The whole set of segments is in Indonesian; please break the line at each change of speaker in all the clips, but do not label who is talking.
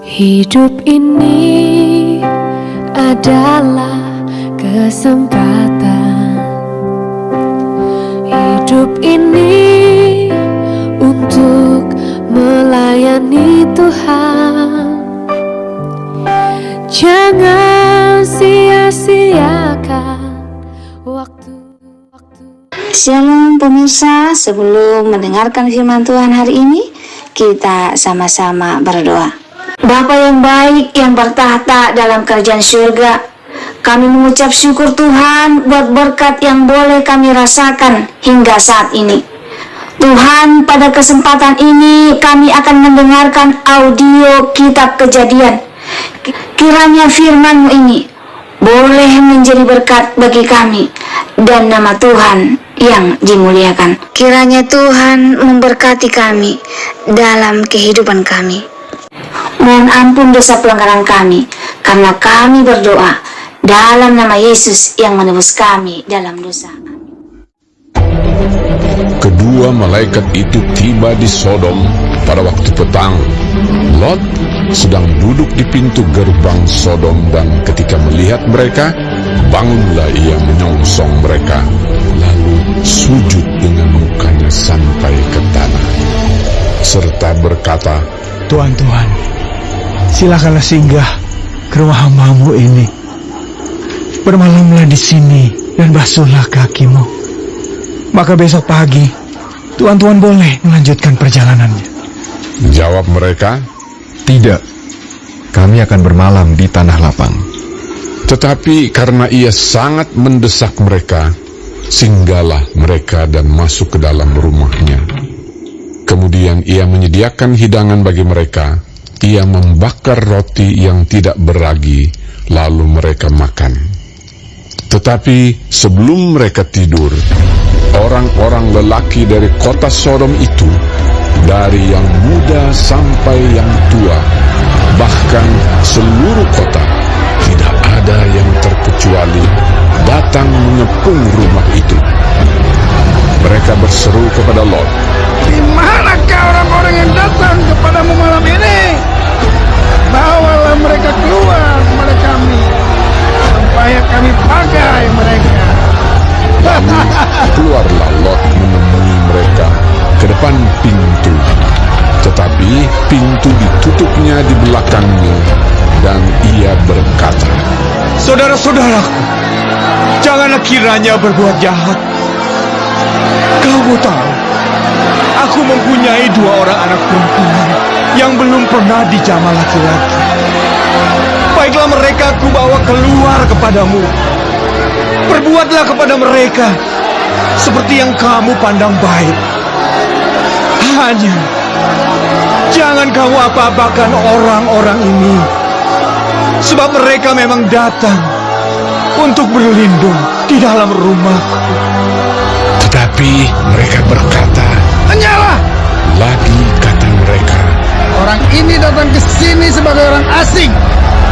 Hidup ini adalah kesempatan. Hidup ini untuk melayani Tuhan. Jangan sia-siakan waktu.
Shalom pemirsa, sebelum mendengarkan firman Tuhan hari ini, kita sama-sama berdoa. Bapa yang baik yang bertahta dalam kerajaan surga, kami mengucap syukur Tuhan buat berkat yang boleh kami rasakan hingga saat ini. Tuhan, pada kesempatan ini kami akan mendengarkan audio kitab Kejadian. Kiranya firman-Mu ini boleh menjadi berkat bagi kami dan nama Tuhan yang dimuliakan. Kiranya Tuhan memberkati kami dalam kehidupan kami. Mohon ampun dosa pelanggaran kami, karena kami berdoa dalam nama Yesus yang menebus kami dalam dosa.
Kedua malaikat itu tiba di Sodom pada waktu petang. Lot sedang duduk di pintu gerbang Sodom, dan ketika melihat mereka, bangunlah ia menyongsong mereka, lalu sujud dengan mukanya sampai ke tanah, serta berkata,
Tuhan, silakanlah singgah ke rumah hamba-Mu ini. Bermalamlah di sini dan basuhlah kakimu. Maka besok pagi Tuhan boleh melanjutkan perjalanannya.
Jawab mereka,
Tidak, kami akan bermalam di tanah lapang.
tetapi karena ia sangat mendesak mereka, singgahlah mereka dan masuk ke dalam rumahnya. Kemudian ia menyediakan hidangan bagi mereka. Ia membakar roti yang tidak beragi, lalu mereka makan. Tetapi sebelum mereka tidur, orang-orang lelaki dari kota Sodom itu, dari yang muda sampai yang tua, bahkan seluruh kota, tidak ada yang terkecuali, datang mengepung rumah itu. Mereka berseru kepada Lot,
Di manakah orang-orang yang datang kepadamu malam ini? Bawalah mereka keluar kepada kami, supaya kami pakai mereka.
lalu keluarlah Lot menemui mereka ke depan pintu. Tetapi pintu ditutupnya di belakangnya, dan ia berkata,
Saudara-saudaraku, janganlah kiranya berbuat jahat. Kamu tahu, aku mempunyai 2 orang anak perempuan yang belum pernah dijamah laki-laki. Baiklah mereka aku bawa keluar kepadamu. Berbuatlah kepada mereka seperti yang kamu pandang baik. Hanya jangan kamu apa-apakan orang-orang ini, sebab mereka memang datang untuk berlindung di dalam rumahku.
tetapi mereka berkata,
Hanyalah
lagi kata mereka,
orang ini datang ke sini sebagai orang asing,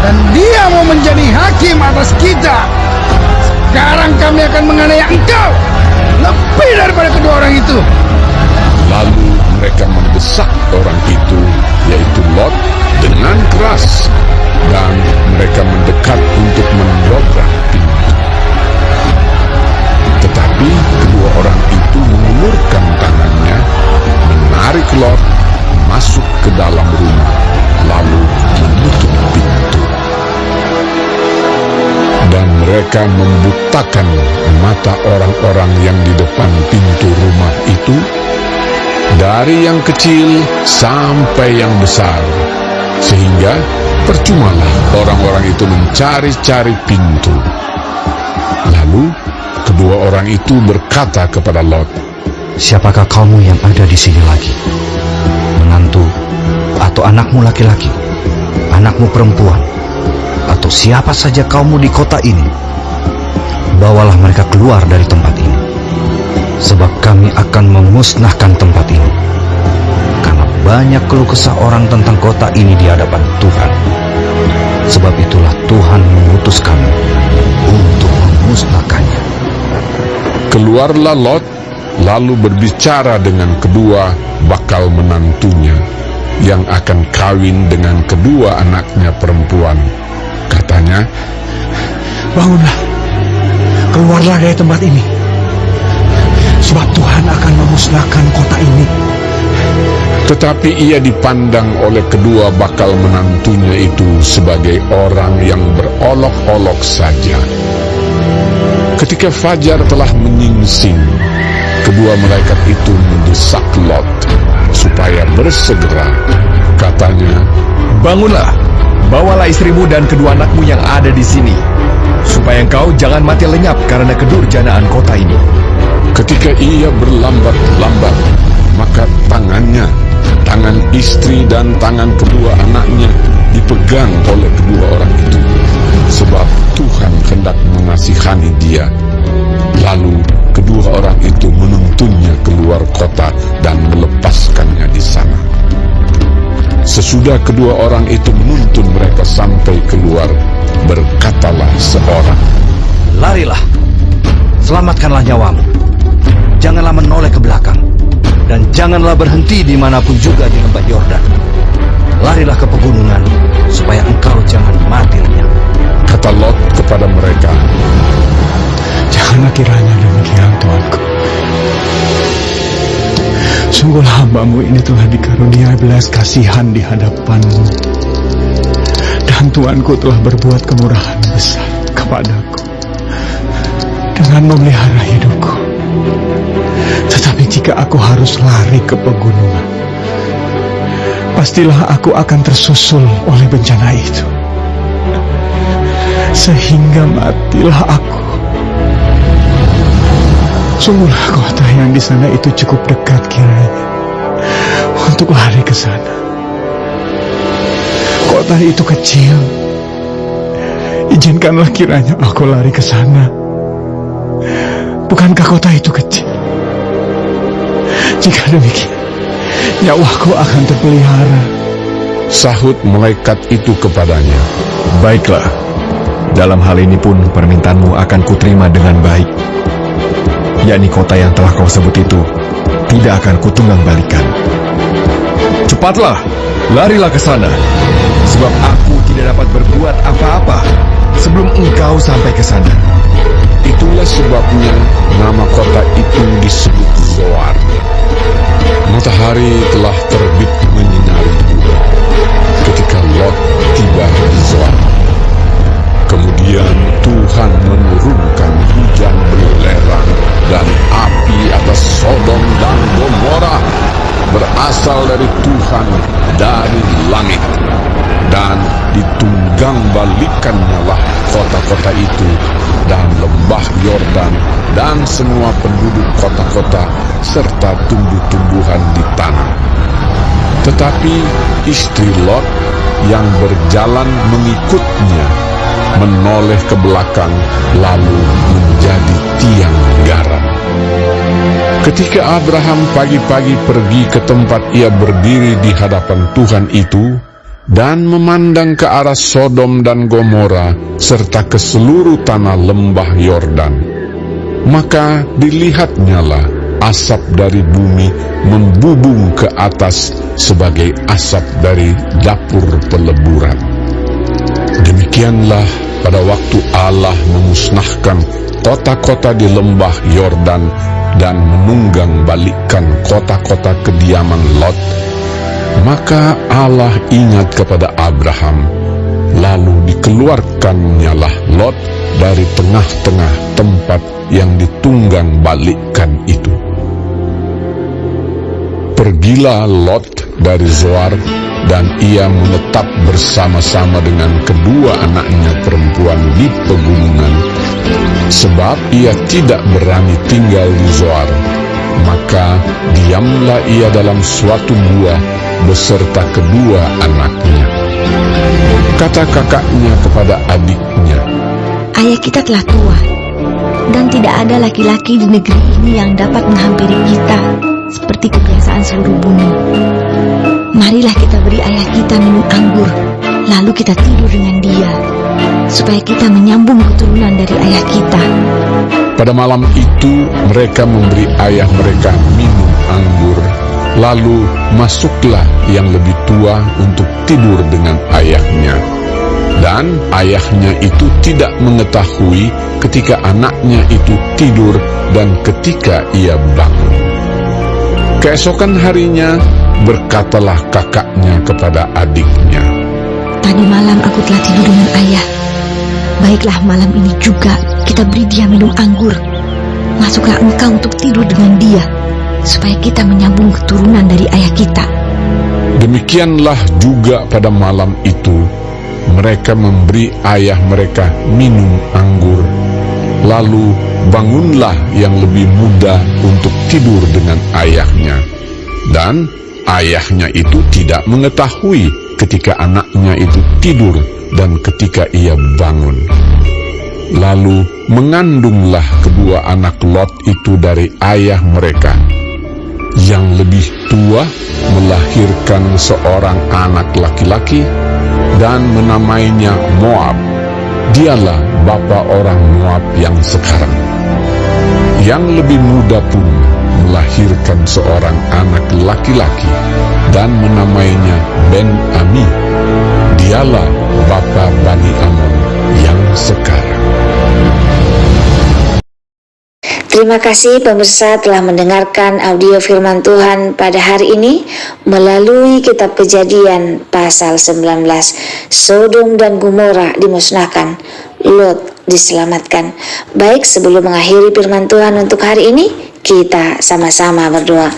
dan dia mau menjadi hakim atas kita. Sekarang kami akan menganiaya engkau lebih daripada kedua orang itu.
Lalu mereka mendesak orang itu, yaitu Lot, dengan keras, dan mereka mendekat untuk mendobrak pintu. Tetapi kedua orang itu mengulurkan tangannya, menarik Lot masuk ke dalam rumah, lalu menutup pintu. Dan mereka membutakan mata orang-orang yang di depan pintu rumah itu, dari yang kecil sampai yang besar, sehingga percumalah orang-orang itu mencari-cari pintu. Lalu kedua orang itu berkata kepada Lot,
Siapakah kamu yang ada di sini lagi? Menantu atau anakmu laki-laki, anakmu perempuan, atau siapa saja kamu di kota ini? Bawalah mereka keluar dari tempat ini, sebab kami akan memusnahkan tempat ini, karena banyak keluh kesah orang tentang kota ini di hadapan Tuhan. Sebab itulah Tuhan mengutus kami untuk memusnahkannya.
keluarlah Lot, lalu berbicara dengan kedua bakal menantunya, yang akan kawin dengan kedua anaknya perempuan. Katanya,
Bangunlah, keluarlah dari tempat ini, sebab Tuhan akan memusnahkan kota ini.
tetapi ia dipandang oleh kedua bakal menantunya itu sebagai orang yang berolok-olok saja. Ketika fajar telah menyingsing, kedua malaikat itu mendesak Lot supaya bersegera. Katanya,
Bangunlah, bawalah istrimu dan kedua anakmu yang ada di sini, supaya engkau jangan mati lenyap karena kedurjanaan kota ini.
ketika ia berlambat-lambat, maka tangannya, tangan istri dan tangan kedua anaknya dipegang oleh kedua orang itu, sebab Tuhan hendak mengasihani dia. Lalu kedua orang itu menuntunnya keluar kota dan melepaskannya di sana. Sesudah kedua orang itu menuntun mereka sampai keluar, berkatalah seorang,
Larilah, selamatkanlah nyawamu. Janganlah menoleh ke belakang, dan janganlah berhenti dimanapun juga di lembah Yordan. Larilah ke pegunungan, supaya engkau jangan mati lenyap.
Kata Lot kepada mereka,
Janganlah kiranya demikian, Tuanku. Sungguhlah hambamu ini telah dikaruniai belas kasihan di hadapanmu, dan Tuanku telah berbuat kemurahan besar kepadaku dengan memelihara hidupku. Tetapi jika aku harus lari ke pegunungan, pastilah aku akan tersusul oleh bencana itu, sehingga matilah aku. Sungguhlah kota yang di sana itu cukup dekat kiranya untuk lari ke sana. Kota itu kecil. Izinkanlah kiranya aku lari ke sana. Bukankah kota itu kecil? Jika demikian, nyawaku akan terpelihara.
sahut malaikat itu kepadanya,
Baiklah, dalam hal ini pun permintaanmu akan kuterima dengan baik, yakni kota yang telah kau sebut itu tidak akan kutunggang balikan. Cepatlah, larilah ke sana, sebab aku tidak dapat berbuat apa-apa sebelum engkau sampai ke sana.
Itulah sebabnya nama kota itu disebut Zoar. Matahari telah terbit menyinari bumi ketika Lot tiba di Zoar. Kemudian Tuhan menurunkan hujan belerang dan api atas Sodom dan Gomora, berasal dari Tuhan dari langit, dan ditunggang balikannya lah kota-kota itu dan lembah Yordan dan semua penduduk kota-kota serta tumbuh-tumbuhan di tanah. Tetapi istri Lot yang berjalan mengikutnya menoleh ke belakang lalu menjadi tiang garam. Ketika Abraham pagi-pagi pergi ke tempat ia berdiri di hadapan Tuhan itu dan memandang ke arah Sodom dan Gomora serta ke seluruh tanah lembah Yordan, maka dilihatnyalah asap dari bumi membubung ke atas sebagai asap dari dapur peleburan. Demikianlah pada waktu Allah memusnahkan kota-kota di lembah Yordan dan menunggang balikkan kota-kota kediaman Lot, maka Allah ingat kepada Abraham, lalu dikeluarkannyalah Lot dari tengah-tengah tempat yang ditunggang balikkan itu. Pergilah Lot dari Zoar, dan ia menetap bersama-sama dengan kedua anaknya perempuan di pegunungan, sebab ia tidak berani tinggal di Zoar. Maka diamlah ia dalam suatu gua beserta kedua anaknya. Kata kakaknya kepada adiknya,
Ayah kita telah tua, dan tidak ada laki-laki di negeri ini yang dapat menghampiri kita seperti kebiasaan seluruh bumi. Marilah kita beri ayah kita minum anggur, lalu kita tidur dengan dia, supaya kita menyambung keturunan dari ayah kita.
pada malam itu mereka memberi ayah mereka minum anggur, Lalu masuklah yang lebih tua untuk tidur dengan ayahnya. Dan ayahnya itu tidak mengetahui ketika anaknya itu tidur dan ketika ia bangun. Keesokan harinya berkatalah kakaknya kepada adiknya,
Tadi malam aku telah tidur dengan ayah. Baiklah, malam ini juga kita beri dia minum anggur. Masuklah engkau untuk tidur dengan dia, supaya kita menyambung keturunan dari ayah kita.
Demikianlah juga pada malam itu mereka memberi ayah mereka minum anggur. Lalu bangunlah yang lebih muda untuk tidur dengan ayahnya. Dan ayahnya itu tidak mengetahui ketika anaknya itu tidur dan ketika ia bangun. Lalu mengandunglah kedua anak Lot itu dari ayah mereka. Yang lebih tua melahirkan seorang anak laki-laki dan menamainya Moab. Dialah bapa orang Moab yang sekarang. Yang lebih muda pun melahirkan seorang anak laki-laki dan menamainya Ben-Ami. Dialah bapa Bani Amon yang sekarang.
Terima kasih pemirsa telah mendengarkan audio firman Tuhan pada hari ini melalui kitab Kejadian pasal 19. Sodom dan Gomora dimusnahkan, Lot diselamatkan. Baik, sebelum mengakhiri firman Tuhan untuk hari ini, kita sama-sama berdoa.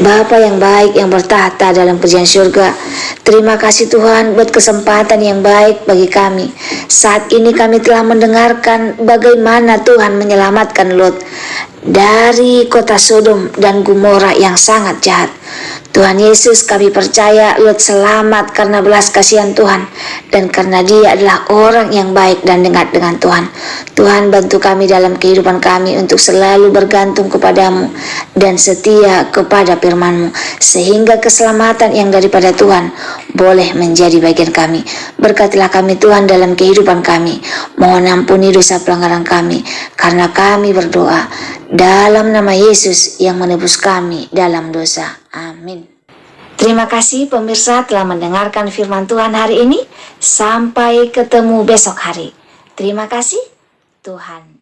Bapa yang baik yang bertahta dalam kerajaan surga, terima kasih Tuhan buat kesempatan yang baik bagi kami. Saat ini kami telah mendengarkan bagaimana Tuhan menyelamatkan Lot dari kota Sodom dan Gomora yang sangat jahat. Tuhan Yesus, kami percaya Lot selamat karena belas kasihan Tuhan dan karena dia adalah orang yang baik dan dekat dengan Tuhan. Tuhan, bantu kami dalam kehidupan kami untuk selalu bergantung kepadamu dan setia kepada firman-Mu, sehingga keselamatan yang daripada Tuhan boleh menjadi bagian kami. Berkatilah kami Tuhan dalam kehidupan kami. Mohon ampuni dosa pelanggaran kami, karena kami berdoa dalam nama Yesus yang menebus kami dalam dosa. Amin. Terima kasih pemirsa telah mendengarkan firman Tuhan hari ini. Sampai ketemu besok hari. Terima kasih. Tuhan